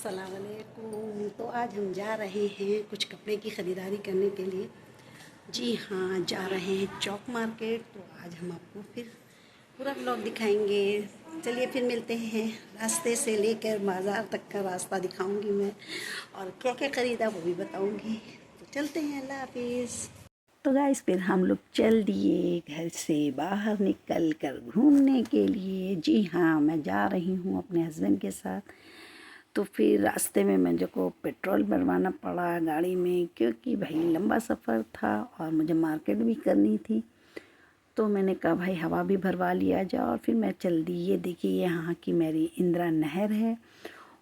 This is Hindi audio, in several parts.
अस्सलाम वालेकुम। तो आज हम जा रहे हैं कुछ कपड़े की ख़रीदारी करने के लिए। जी हाँ, जा रहे हैं चौक मार्केट। तो आज हम आपको फिर पूरा ब्लॉग दिखाएंगे। चलिए फिर मिलते हैं। रास्ते से लेकर बाज़ार तक का रास्ता दिखाऊंगी मैं, और क्या क्या ख़रीदा वो भी बताऊंगी। तो चलते हैं। अल्लाह हाफिज़। तो गाइस फिर हम लोग चल दिए घर से बाहर निकल कर घूमने के लिए। जी हाँ, मैं जा रही हूँ अपने हस्बैंड के साथ। तो फिर रास्ते में मुझे को पेट्रोल भरवाना पड़ा गाड़ी में, क्योंकि भाई लंबा सफ़र था और मुझे मार्केट भी करनी थी। तो मैंने कहा भाई हवा भी भरवा लिया जाए। और फिर मैं चल दी। ये देखिए यहाँ की मेरी इंदिरा नहर है,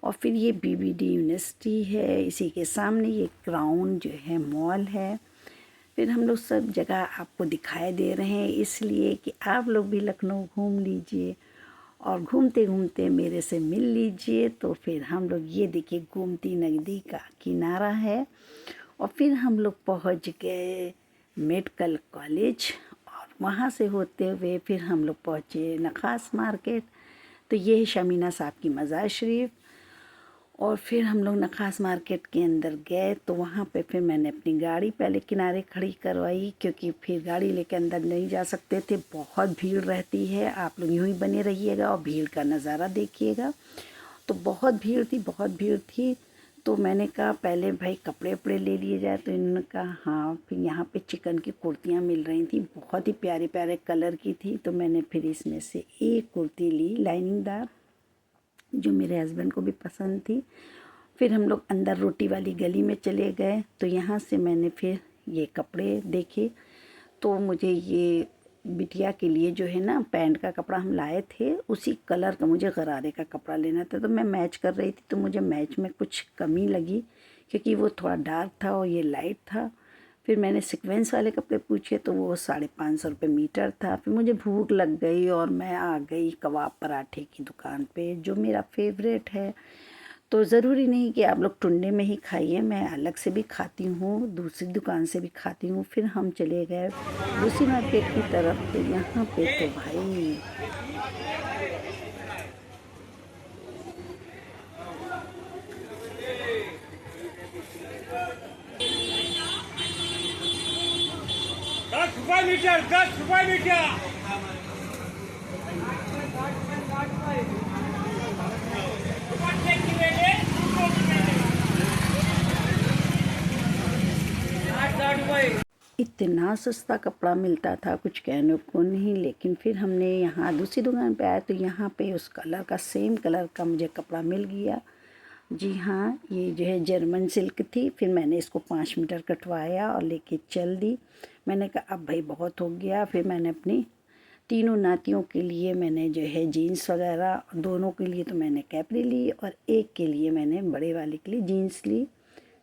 और फिर ये बीबीडी यूनिवर्सिटी है। इसी के सामने ये क्राउन जो है मॉल है। फिर हम लोग सब जगह आपको दिखाई दे रहे हैं, इसलिए कि आप लोग भी लखनऊ घूम लीजिए और घूमते घूमते मेरे से मिल लीजिए। तो फिर हम लोग ये देखिए गोमती नदी का किनारा है, और फिर हम लोग पहुंच गए मेडिकल कॉलेज, और वहाँ से होते हुए फिर हम लोग पहुँचे नखास मार्केट। तो ये है शमीना साहब की मज़ार शरीफ। और फिर हम लोग नखास मार्केट के अंदर गए, तो वहाँ पे फिर मैंने अपनी गाड़ी पहले किनारे खड़ी करवाई, क्योंकि फिर गाड़ी लेके अंदर नहीं जा सकते थे, बहुत भीड़ रहती है। आप लोग यूँ ही बने रहिएगा और भीड़ का नज़ारा देखिएगा। तो बहुत भीड़ थी, बहुत भीड़ थी। तो मैंने कहा पहले भाई कपड़े वपड़े ले लिए जाए। तो इन्होंने कहा हाँ। फिर यहाँ पे चिकन की कुर्तियाँ मिल रही थी, बहुत ही प्यारे प्यारे कलर की थी। तो मैंने फिर इसमें से एक कुर्ती ली लाइनिंगदार, जो मेरे हस्बैंड को भी पसंद थी। फिर हम लोग अंदर रोटी वाली गली में चले गए। तो यहाँ से मैंने फिर ये कपड़े देखे। तो मुझे ये बिटिया के लिए जो है ना पैंट का कपड़ा हम लाए थे, उसी कलर का मुझे गरारे का कपड़ा लेना था। तो मैं मैच कर रही थी, तो मुझे मैच में कुछ कमी लगी, क्योंकि वो थोड़ा डार्क था और ये लाइट था। फिर मैंने सीक्वेंस वाले कपड़े पूछे, तो वो 550 रुपये मीटर था। फिर मुझे भूख लग गई और मैं आ गई कबाब पराठे की दुकान पे, जो मेरा फेवरेट है। तो ज़रूरी नहीं कि आप लोग टुंडे में ही खाइए, मैं अलग से भी खाती हूँ, दूसरी दुकान से भी खाती हूँ। फिर हम चले गए दूसरी मार्केट की तरफ। तो यहाँ पे तो भाई ₹10 मीटर, ₹10 मीटर। इतना सस्ता कपड़ा मिलता था कुछ कहने को नहीं। लेकिन फिर हमने यहाँ दूसरी दुकान पे आया, तो यहाँ पे उस कलर का सेम कलर का मुझे कपड़ा मिल गया। जी हाँ, ये जो है जर्मन सिल्क थी। फिर मैंने इसको 5 मीटर कटवाया और लेके चल दी। मैंने कहा अब भाई बहुत हो गया। फिर मैंने अपनी तीनों नातियों के लिए मैंने जो है जीन्स वगैरह, दोनों के लिए तो मैंने कैपरी ली, और एक के लिए मैंने बड़े वाले के लिए जीन्स ली।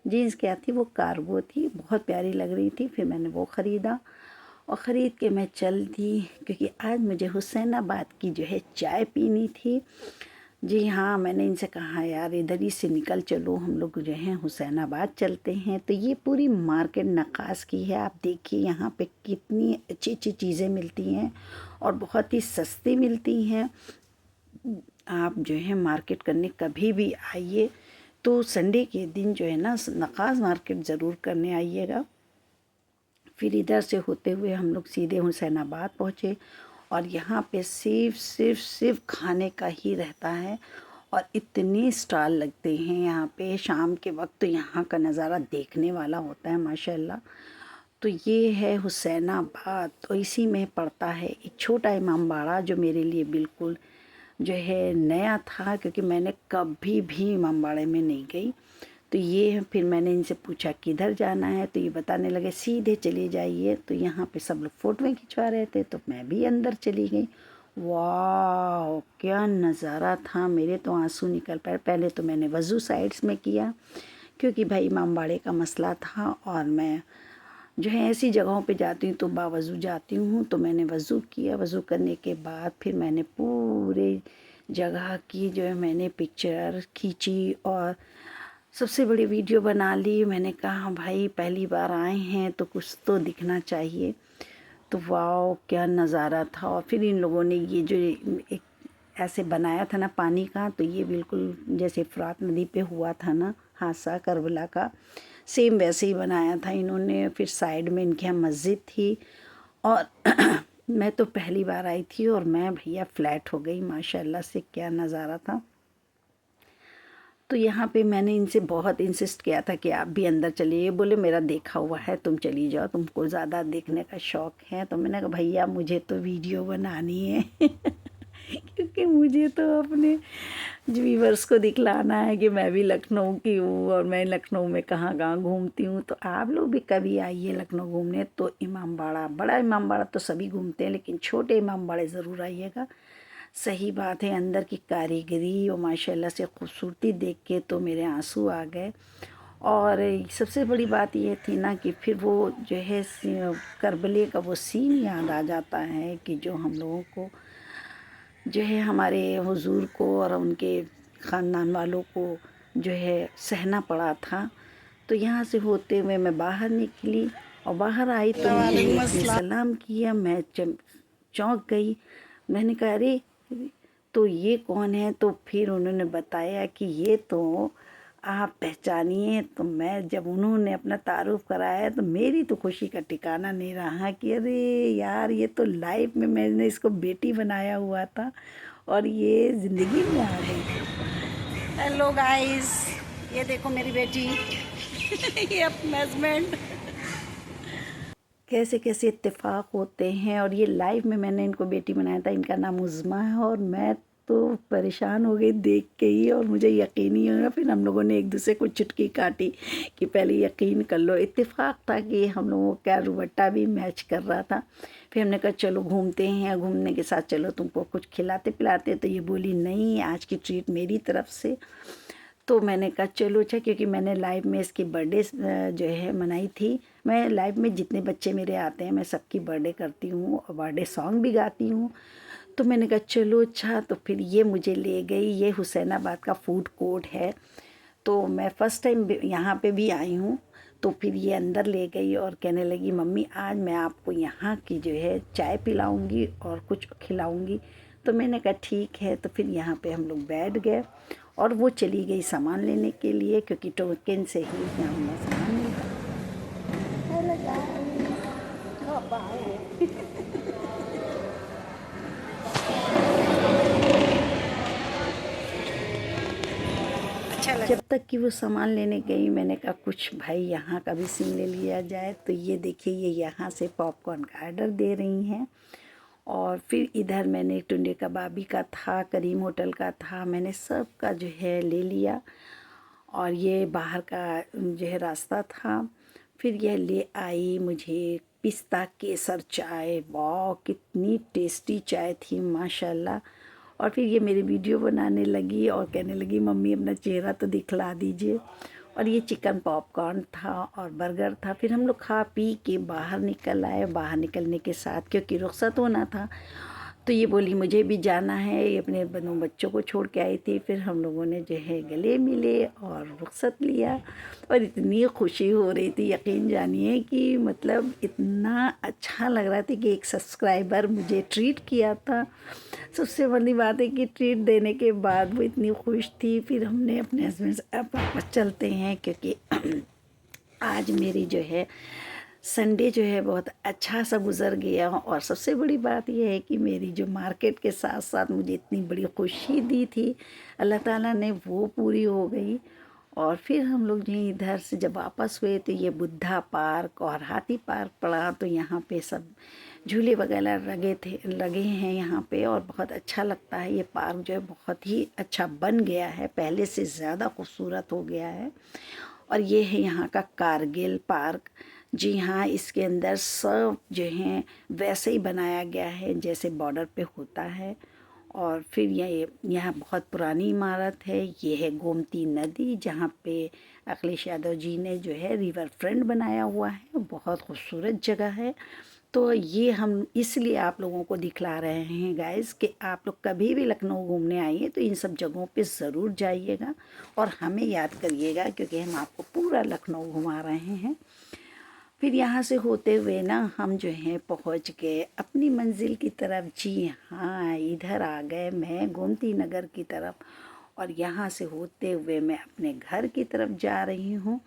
जीन्स क्या थी, वो कार्गो थी, बहुत प्यारी लग रही थी। फिर मैंने वो ख़रीदा, और ख़रीद के मैं चल दी, क्योंकि आज मुझे हुसैनाबाद की जो है चाय पीनी थी। जी हाँ, मैंने इनसे कहा यार इधर ही से निकल चलो, हम लोग जो हैं हुसैनाबाद चलते हैं। तो ये पूरी मार्केट नक्कास की है। आप देखिए यहाँ पे कितनी अच्छी अच्छी चीज़ें मिलती हैं, और बहुत ही सस्ती मिलती हैं। आप जो है मार्केट करने कभी भी आइए, तो संडे के दिन जो है ना नक्कास मार्केट ज़रूर करने आइएगा। फिर इधर से होते हुए हम लोग सीधे हुसैनाबाद पहुँचे, और यहाँ पे सिर्फ खाने का ही रहता है, और इतने स्टॉल लगते हैं यहाँ पे शाम के वक्त। तो यहाँ का नज़ारा देखने वाला होता है माशाल्लाह। तो ये है हुसैनाबाद, तो इसी में पड़ता है एक छोटा इमाम बाड़ा, जो मेरे लिए बिल्कुल जो है नया था, क्योंकि मैंने कभी भी इमाम बाड़े में नहीं गई। तो ये फिर मैंने इनसे पूछा किधर जाना है, तो ये बताने लगे सीधे चले जाइए। तो यहाँ पे सब लोग फ़ोटोएं खिंचवा रहे थे, तो मैं भी अंदर चली गई। वाह क्या नज़ारा था, मेरे तो आंसू निकल पाए। पहले तो मैंने वज़ू साइड्स में किया, क्योंकि भाई इमामबाड़े का मसला था, और मैं जो है ऐसी जगहों पे जाती हूँ तो बावज़ू जाती हूँ। तो मैंने वज़ू किया, वज़ू करने के बाद फिर मैंने पूरे जगह की जो है मैंने पिक्चर खींची, और सबसे बड़ी वीडियो बना ली। मैंने कहा भाई पहली बार आए हैं तो कुछ तो दिखना चाहिए। तो वाह क्या नज़ारा था। और फिर इन लोगों ने ये जो एक ऐसे बनाया था ना पानी का, तो ये बिल्कुल जैसे फ़ुरात नदी पे हुआ था ना हादसा करबला का, सेम वैसे ही बनाया था इन्होंने। फिर साइड में इनके यहाँ मस्जिद थी और मैं तो पहली बार आई थी और मैं भैया फ्लैट हो गई माशाल्लाह से, क्या नज़ारा था। तो यहाँ पे मैंने इनसे बहुत इंसिस्ट किया था कि आप भी अंदर चलिए, ये बोले मेरा देखा हुआ है, तुम चली जाओ, तुमको ज़्यादा देखने का शौक़ है। तो मैंने कहा भैया मुझे तो वीडियो बनानी है क्योंकि मुझे तो अपने व्यूअर्स को दिखलाना है कि मैं भी लखनऊ की हूँ और मैं लखनऊ में कहाँ कहाँ घूमती हूँ। तो आप लोग भी कभी आइए लखनऊ घूमने। तो इमामबाड़ा, बड़ा इमामबाड़ा तो सभी घूमते हैं, लेकिन छोटे इमामबाड़े ज़रूर आइएगा। सही बात है, अंदर की कारीगरी और माशाल्लाह से खूबसूरती देख के तो मेरे आंसू आ गए। और सबसे बड़ी बात ये थी ना कि फिर वो जो है करबले का वो सीन याद आ जाता है कि जो हम लोगों को जो है हमारे हुजूर को और उनके ख़ानदान वालों को जो है सहना पड़ा था। तो यहाँ से होते हुए मैं बाहर निकली और बाहर आई तो मुझे एक ने सलाम किया, मैं चौंक गई। मैंने कहा अरे तो ये कौन है? तो फिर उन्होंने बताया कि ये तो आप पहचानिए। तो मैं जब उन्होंने अपना तारुफ कराया तो मेरी तो खुशी का ठिकाना नहीं रहा कि अरे यार ये तो लाइफ में मैंने इसको बेटी बनाया हुआ था और ये ज़िंदगी में आ गई। हेलो गाइस, ये देखो मेरी बेटी ये अपना हस्बैंड। कैसे कैसे इत्तेफाक होते हैं। और ये लाइव में मैंने इनको बेटी बनाया था, इनका नाम उज़्मा है। और मैं तो परेशान हो गई देख के ही, और मुझे यकीन ही होगा। फिर हम लोगों ने एक दूसरे को चुटकी काटी कि पहले यकीन कर लो। इत्तेफाक था कि हम लोगों का रुबट्टा भी मैच कर रहा था। फिर हमने कहा चलो घूमते हैं, घूमने के साथ चलो तुमको कुछ खिलाते पिलाते। तो ये बोली नहीं, आज की ट्रीट मेरी तरफ से। तो मैंने कहा चलो अच्छा, क्योंकि मैंने लाइव में इसकी बर्थडे जो है मनाई थी। मैं लाइव में जितने बच्चे मेरे आते हैं मैं सबकी बर्थडे करती हूँ और बर्थडे सॉन्ग भी गाती हूँ। तो मैंने कहा चलो अच्छा। तो फिर ये मुझे ले गई, ये हुसैनाबाद का फूड कोर्ट है। तो मैं फ़र्स्ट टाइम यहाँ पे भी आई हूँ। तो फिर ये अंदर ले गई और कहने लगी मम्मी आज मैं आपको यहाँ की जो है चाय पिलाऊँगी और कुछ खिलाऊँगी। तो मैंने कहा ठीक है। तो फिर यहाँ पे हम लोग बैठ गए और वो चली गई सामान लेने के लिए, क्योंकि टोकन से ही यहाँ में सामान मिलता है। जब तक कि वो सामान लेने गई मैंने कहा कुछ भाई यहाँ का भी सीन ले लिया जाए। तो ये देखिए ये यहाँ से पॉपकॉर्न का ऑर्डर दे रही हैं। और फिर इधर मैंने टुंडे कबाबी का था, करीम होटल का था, मैंने सब का जो है ले लिया। और ये बाहर का जो है रास्ता था। फिर यह ले आई मुझे पिस्ता केसर चाय। वाह कितनी टेस्टी चाय थी माशाल्लाह। और फिर ये मेरी वीडियो बनाने लगी और कहने लगी मम्मी अपना चेहरा तो दिखला दीजिए। और ये चिकन पॉपकॉर्न था और बर्गर था। फिर हम लोग खा पी के बाहर निकल आए। बाहर निकलने के साथ क्योंकि रुखसत होना था तो ये बोली मुझे भी जाना है। ये अपने दोनों बच्चों को छोड़ के आई थी। फिर हम लोगों ने जो है गले मिले और रुखसत लिया और इतनी खुशी हो रही थी, यकीन जानिए कि मतलब इतना अच्छा लग रहा था कि एक सब्सक्राइबर मुझे ट्रीट किया था। सबसे बड़ी बात है कि ट्रीट देने के बाद वो इतनी खुश थी। फिर हमने अपने हस्बैंड से अब वापस चलते हैं क्योंकि आज मेरी जो है संडे जो है बहुत अच्छा सा गुज़र गया। और सबसे बड़ी बात यह है कि मेरी जो मार्केट के साथ साथ मुझे इतनी बड़ी खुशी दी थी अल्लाह ताला ने, वो पूरी हो गई। और फिर हम लोग यहीं इधर से जब वापस हुए तो ये बुद्धा पार्क और हाथी पार्क पड़ा। तो यहाँ पे सब झूले वगैरह लगे हैं यहाँ पे और बहुत अच्छा लगता है। ये पार्क जो है बहुत ही अच्छा बन गया है, पहले से ज़्यादा खूबसूरत हो गया है। और ये है यहाँ का कारगिल पार्क। जी हाँ, इसके अंदर सब जो हैं वैसे ही बनाया गया है जैसे बॉर्डर पे होता है। और फिर ये यहाँ बहुत पुरानी इमारत है। ये है गोमती नदी जहाँ पे अखिलेश यादव जी ने जो है रिवर फ्रंट बनाया हुआ है। बहुत खूबसूरत जगह है। तो ये हम इसलिए आप लोगों को दिखला रहे हैं गाइस कि आप लोग कभी भी लखनऊ घूमने आइए तो इन सब जगहों पे ज़रूर जाइएगा और हमें याद करिएगा, क्योंकि हम आपको पूरा लखनऊ घुमा रहे हैं। फिर यहाँ से होते हुए ना हम जो हैं पहुँच गए अपनी मंजिल की तरफ। जी हाँ, इधर आ गए मैं गोमती नगर की तरफ, और यहाँ से होते हुए मैं अपने घर की तरफ जा रही हूँ।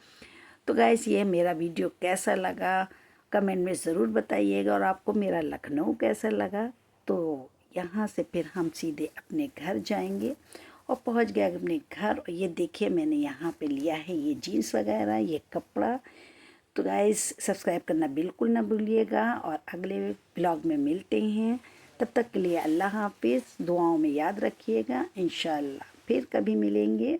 तो गाइस, ये मेरा वीडियो कैसा लगा कमेंट में ज़रूर बताइएगा, और आपको मेरा लखनऊ कैसा लगा। तो यहाँ से फिर हम सीधे अपने घर जाएंगे, और पहुँच गए अपने घर। और ये देखिए, मैंने यहाँ पे लिया है ये जीन्स वगैरह, ये कपड़ा। तो गाइस, सब्सक्राइब करना बिल्कुल ना भूलिएगा, और अगले ब्लॉग में मिलते हैं। तब तक के लिए अल्लाह हाफिज़। दुआओं में याद रखिएगा। इंशाअल्लाह फिर कभी मिलेंगे।